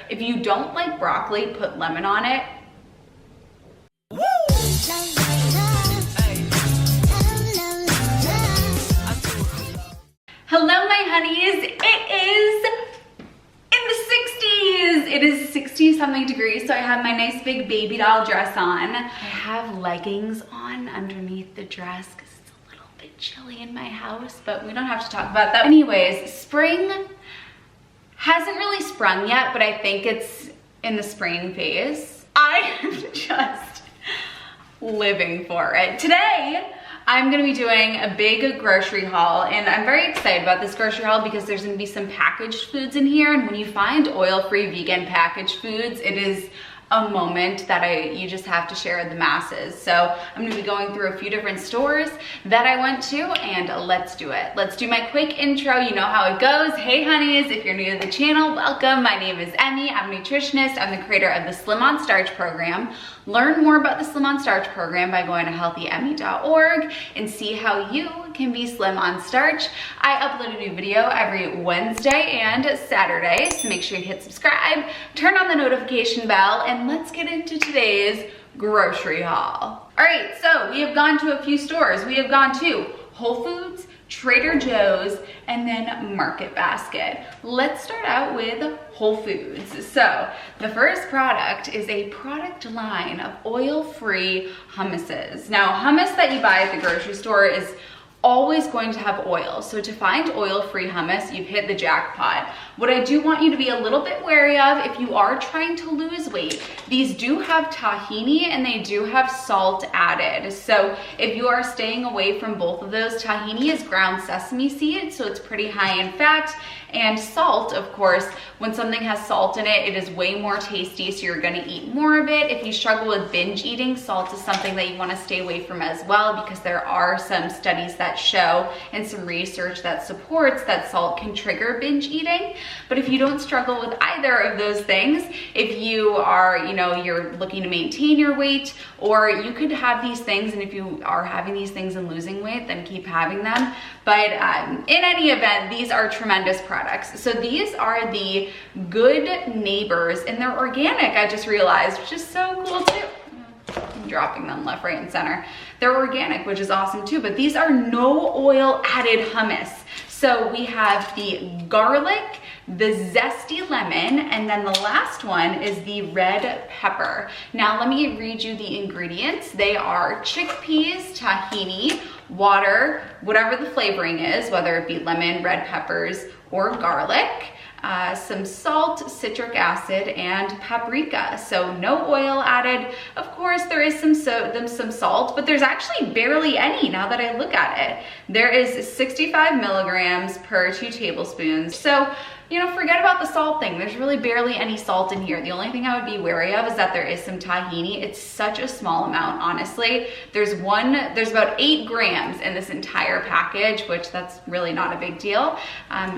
If you don't like broccoli, put lemon on it. Hello, my honeys. It is in the 60s. It is 60 something degrees, so I have my nice big baby doll dress on. I have leggings on underneath the dress because it's a little bit chilly in my house, but we don't have to talk about that. Anyways, spring hasn't really sprung yet, but I think it's in the spring phase. I am just living for it. Today, I'm gonna be doing a big grocery haul, and I'm very excited about this grocery haul because there's gonna be some packaged foods in here, and when you find oil-free vegan packaged foods, it is a moment that you just have to share with the masses. So I'm gonna be going through a few different stores that I went to, and let's do it. Let's do my quick intro. You know how it goes. Hey honeys, if you're new to the channel, welcome. My name is Emmie. I'm a nutritionist. I'm the creator of the Slim on Starch program. Learn more about the Slim on Starch program by going to healthyemmie.org and see how you can be slim on starch. I upload a new video every Wednesday and Saturday, so make sure you hit subscribe, turn on the notification bell, and let's get into today's grocery haul. All right, so we have gone to a few stores. We have gone to Whole Foods, Trader Joe's, and then Market Basket. Let's start out with Whole Foods. So the first product is a product line of oil-free hummuses. Now, hummus that you buy at the grocery store is always going to have oil. So to find oil-free hummus, you've hit the jackpot. What I do want you to be a little bit wary of, if you are trying to lose weight, these do have tahini and they do have salt added. So if you are staying away from both of those, tahini is ground sesame seed, so it's pretty high in fat. And salt, of course, when something has salt in it, it is way more tasty, so you're gonna eat more of it. If you struggle with binge eating, salt is something that you wanna stay away from as well, because there are some studies that show and some research that supports that salt can trigger binge eating. But if you don't struggle with either of those things, if you are, you're looking to maintain your weight, or you could have these things, and if you are having these things and losing weight, then keep having them. But in any event, these are tremendous products. So these are the Good Neighbors, and they're organic, I just realized, which is so cool too. I'm dropping them left, right, and center. They're organic, which is awesome too, but these are no oil added hummus. So we have the garlic, the zesty lemon, and then the last one is the red pepper. Now let me read you the ingredients. They are chickpeas, tahini, water, whatever the flavoring is, whether it be lemon, red peppers, or garlic, some salt, citric acid, and paprika. So no oil added. Of course, there is some salt, but there's actually barely any now that I look at it. There is 65 milligrams per 2 tablespoons. So, forget about the salt thing. There's really barely any salt in here. The only thing I would be wary of is that there is some tahini. It's such a small amount, honestly. There's about 8 grams in this entire package, which that's really not a big deal.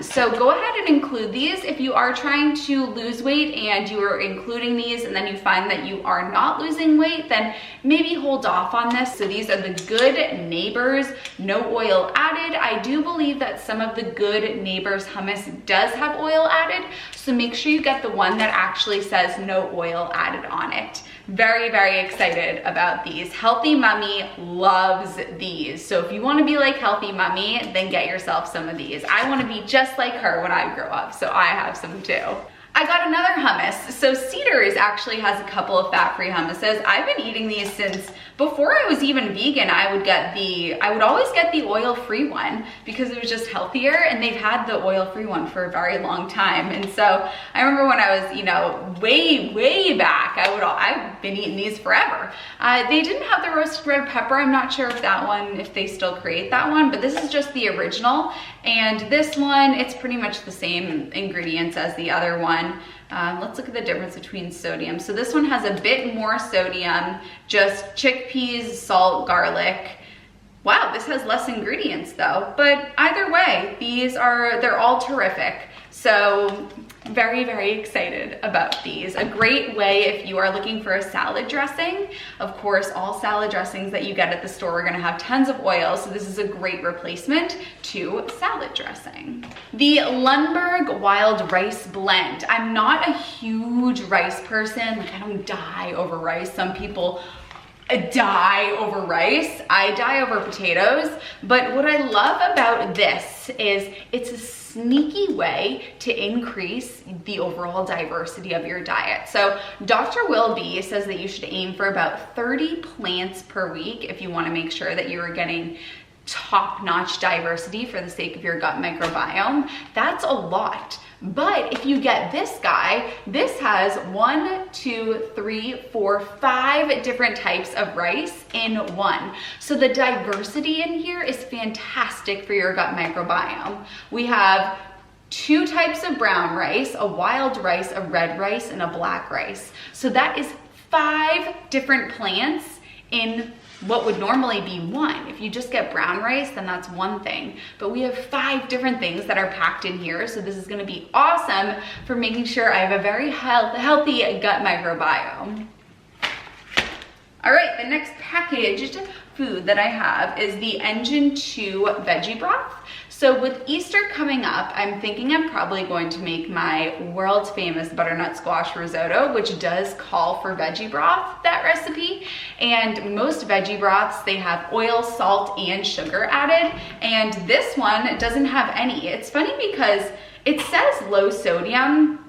So go ahead and include these. If you are trying to lose weight and you are including these and then you find that you are not losing weight, then maybe hold off on this. So these are the Good Neighbors, no oil added. I do believe that some of the Good Neighbors hummus does have oil added, so make sure you get the one that actually says no oil added on it. Very, very excited about these. Healthy Mummy loves these. So if you want to be like Healthy Mummy, then get yourself some of these. I want to be just like her when I grow up, so I have some too. I got another hummus. So Cedars actually has a couple of fat-free hummuses. I've been eating these since before I was even vegan. I would always get the oil-free one because it was just healthier, and they've had the oil-free one for a very long time. And so I remember when I was, way back, I've been eating these forever. They didn't have the roasted red pepper. I'm not sure if they still create that one, but this is just the original. And this one, it's pretty much the same ingredients as the other one. Let's look at the difference between sodium. So this one has a bit more sodium, just chickpeas, salt, garlic. Wow, this has less ingredients though. But either way, they're all terrific. So very, very excited about these. A great way if you are looking for a salad dressing. Of course, all salad dressings that you get at the store are gonna have tons of oil, so this is a great replacement to salad dressing. The Lundberg Wild Rice Blend. I'm not a huge rice person. Like, I don't die over rice. Some people die over rice. I die over potatoes. But what I love about this is it's a sneaky way to increase the overall diversity of your diet. So Dr. Will B says that you should aim for about 30 plants per week if you want to make sure that you are getting top-notch diversity for the sake of your gut microbiome. That's a lot. But if you get this guy, this has 1, 2, 3, 4, 5 different types of rice in one. So the diversity in here is fantastic for your gut microbiome. We have 2 types of brown rice, a wild rice, a red rice, and a black rice. So that is 5 different plants in what would normally be 1. If you just get brown rice, then that's one thing. But we have 5 different things that are packed in here. So this is gonna be awesome for making sure I have a very healthy gut microbiome. All right, the next packaged food that I have is the Engine 2 Veggie Broth. So with Easter coming up, I'm thinking I'm probably going to make my world famous butternut squash risotto, which does call for veggie broth, that recipe. And most veggie broths, they have oil, salt, and sugar added. And this one doesn't have any. It's funny because it says low sodium.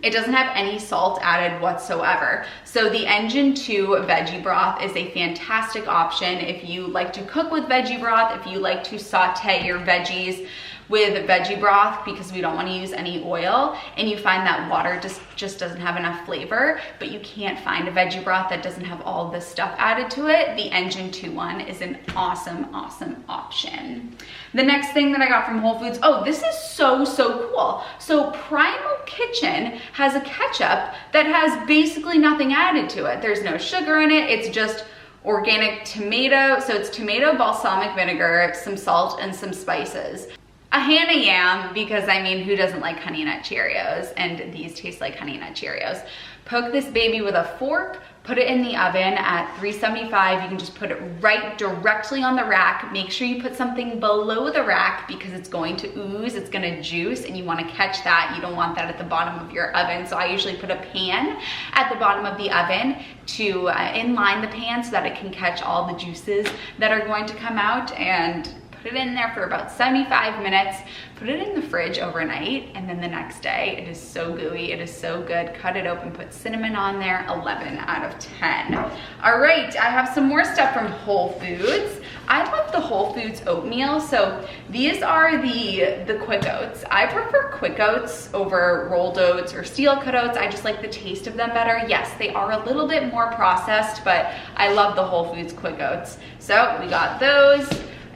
It doesn't have any salt added whatsoever. So the Engine 2 Veggie Broth is a fantastic option if you like to cook with veggie broth, if you like to saute your veggies with veggie broth because we don't want to use any oil, and you find that water just doesn't have enough flavor, but you can't find a veggie broth that doesn't have all this stuff added to it. The Engine 2 one is an awesome, awesome option. The next thing that I got from Whole Foods, oh, this is so cool. So Primal Kitchen has a ketchup that has basically nothing added to it. There's no sugar in it. It's just organic tomato. So it's tomato, balsamic vinegar, some salt, and some spices. A Hannah Yam, because I mean, who doesn't like Honey Nut Cheerios? And these taste like Honey Nut Cheerios. Poke this baby with a fork, put it in the oven at 375. You can just put it right directly on the rack. Make sure you put something below the rack because it's going to ooze, it's gonna juice, and you wanna catch that. You don't want that at the bottom of your oven. So I usually put a pan at the bottom of the oven to inline the pan so that it can catch all the juices that are going to come out, and put it in there for about 75 minutes, put it in the fridge overnight, and then the next day, it is so gooey, it is so good. Cut it open, put cinnamon on there, 11 out of 10. All right, I have some more stuff from Whole Foods. I love the Whole Foods oatmeal. So these are the quick oats. I prefer quick oats over rolled oats or steel cut oats. I just like the taste of them better. Yes, they are a little bit more processed, but I love the Whole Foods quick oats. So we got those.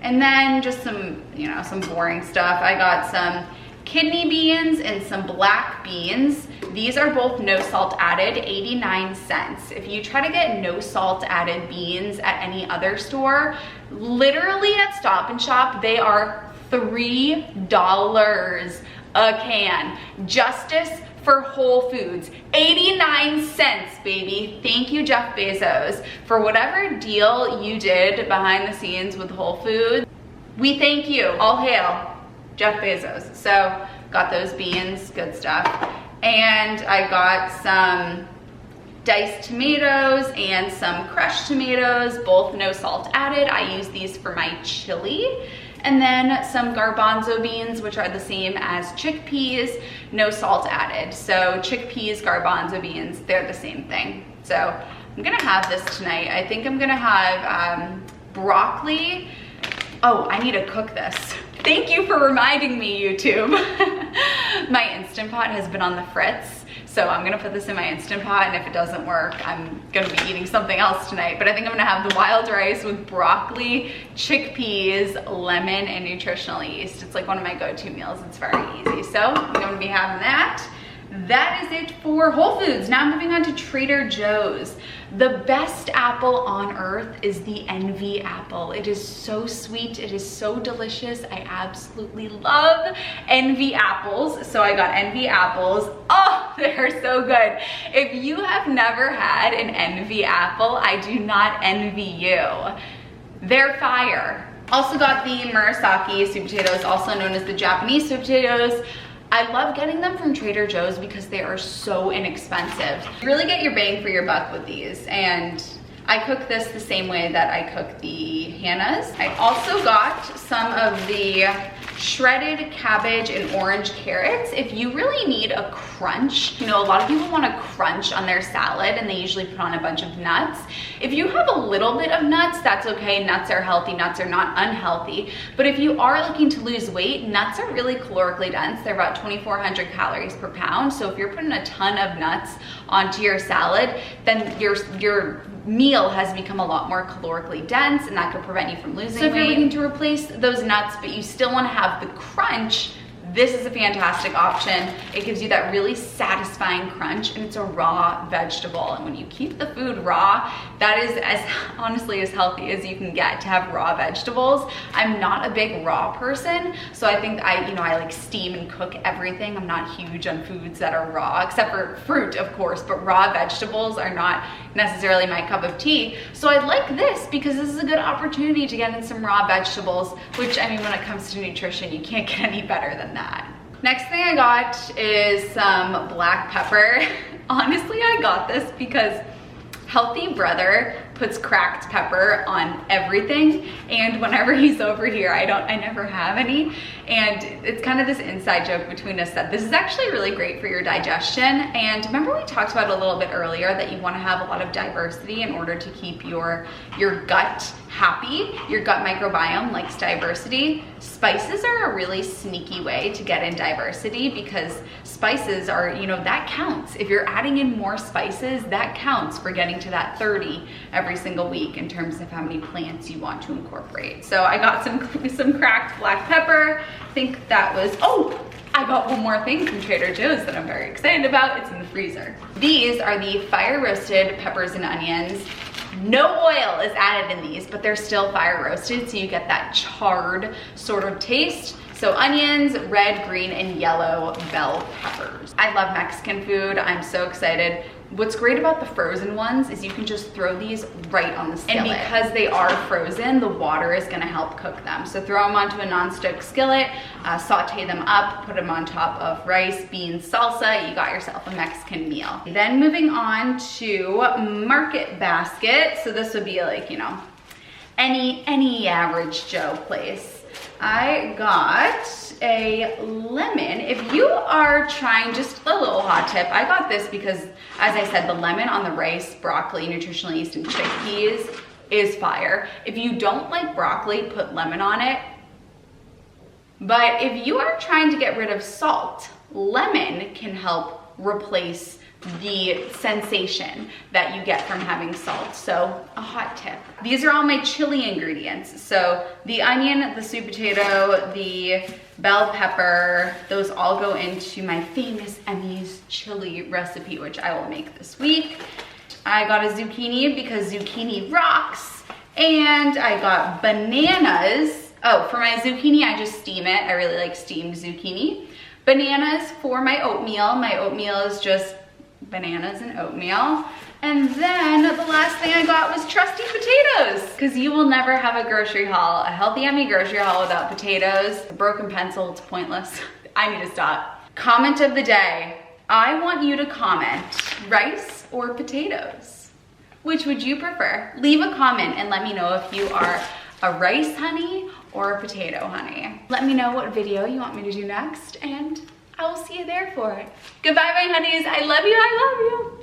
And then just some, some boring stuff. I got some kidney beans and some black beans. These are both no salt added, 89 cents. If you try to get no salt added beans at any other store, literally at Stop and Shop, they are $3 a can. Justice for Whole Foods, 89 cents, baby. Thank you, Jeff Bezos, for whatever deal you did behind the scenes with Whole Foods. We thank you. All hail Jeff Bezos. So got those beans, good stuff. And I got some diced tomatoes and some crushed tomatoes, both no salt added. I use these for my chili. And then some garbanzo beans, which are the same as chickpeas, no salt added. So chickpeas, garbanzo beans, they're the same thing. So I'm gonna have this tonight. I think I'm gonna have broccoli. Oh, I need to cook this. Thank you for reminding me, YouTube. My Instant Pot has been on the fritz. So I'm gonna put this in my Instant Pot, and if it doesn't work, I'm gonna be eating something else tonight. But I think I'm gonna have the wild rice with broccoli, chickpeas, lemon, and nutritional yeast. It's like one of my go-to meals. It's very easy. So I'm gonna be having that. that is it for Whole Foods. Now I'm moving on to Trader Joe's. The best apple on earth is the Envy apple. It is so sweet, it is so delicious. I absolutely love Envy apples. So I got Envy apples. Oh, they're so good. If you have never had an Envy apple, I do not envy you. They're fire. Also got the Murasaki sweet potatoes, also known as the Japanese sweet potatoes. I love getting them from Trader Joe's because they are so inexpensive. You really get your bang for your buck with these, and I cook this the same way that I cook the Hannah's. I also got some of the shredded cabbage and orange carrots. If you really need a crunch, you know, a lot of people want a crunch on their salad and they usually put on a bunch of nuts. If you have a little bit of nuts, that's okay. Nuts are healthy, nuts are not unhealthy. But if you are looking to lose weight, nuts are really calorically dense. They're about 2,400 calories per pound. So if you're putting a ton of nuts onto your salad, then your meal has become a lot more calorically dense, and that could prevent you from losing weight. So if you're looking to replace those nuts, but you still want to have the crunch, this is a fantastic option. It gives you that really satisfying crunch, and it's a raw vegetable. And when you keep the food raw, that is as honestly as healthy as you can get, to have raw vegetables. I'm not a big raw person, so I think I like steam and cook everything. I'm not huge on foods that are raw, except for fruit, of course, but raw vegetables are not necessarily my cup of tea. So I like this because this is a good opportunity to get in some raw vegetables, which, I mean, when it comes to nutrition, you can't get any better than that. Next thing I got is some black pepper. Honestly, I got this because Healthy Brother puts cracked pepper on everything, and whenever he's over here, I never have any. And it's kind of this inside joke between us that this is actually really great for your digestion. And remember we talked about a little bit earlier that you want to have a lot of diversity in order to keep your gut happy. Your gut microbiome likes diversity. Spices are a really sneaky way to get in diversity, because spices are, that counts. If you're adding in more spices, that counts for getting to that 30 every single week in terms of how many plants you want to incorporate. So I got some cracked black pepper. I think that was, I got one more thing from Trader Joe's that I'm very excited about. It's in the freezer. These are the fire roasted peppers and onions. No oil is added in these, but they're still fire roasted, so you get that charred sort of taste. So onions, red, green, and yellow bell peppers. I love Mexican food. I'm so excited. What's great about the frozen ones is you can just throw these right on the skillet. And because they are frozen, the water is gonna help cook them. So throw them onto a nonstick skillet, saute them up, put them on top of rice, beans, salsa, you got yourself a Mexican meal. Then moving on to Market Basket. So this would be like, any average Joe place. I got a lemon. If you are trying, just a little hot tip, I got this because, as I said, the lemon on the rice, broccoli, nutritional yeast, and chickpeas is fire. If you don't like broccoli, put lemon on it. But if you are trying to get rid of salt, lemon can help replace the sensation that you get from having salt. So a hot tip. These are all my chili ingredients. So the onion, the sweet potato, the bell pepper, those all go into my famous Emmie's chili recipe, which I will make this week. I got a zucchini because zucchini rocks. And I got bananas. Oh, for my zucchini, I just steam it. I really like steamed zucchini. Bananas for my oatmeal. My oatmeal is just bananas and oatmeal. And then the last thing I got was trusty potatoes, because you will never have a grocery haul, a healthy Emmie grocery haul, without potatoes. A broken pencil, it's pointless. I need to stop. Comment of the day. I want you to comment rice or potatoes. Which would you prefer? Leave a comment and let me know if you are a rice honey or a potato honey. Let me know what video you want me to do next, and I will see you there for it. Goodbye, my honeys. I love you. I love you.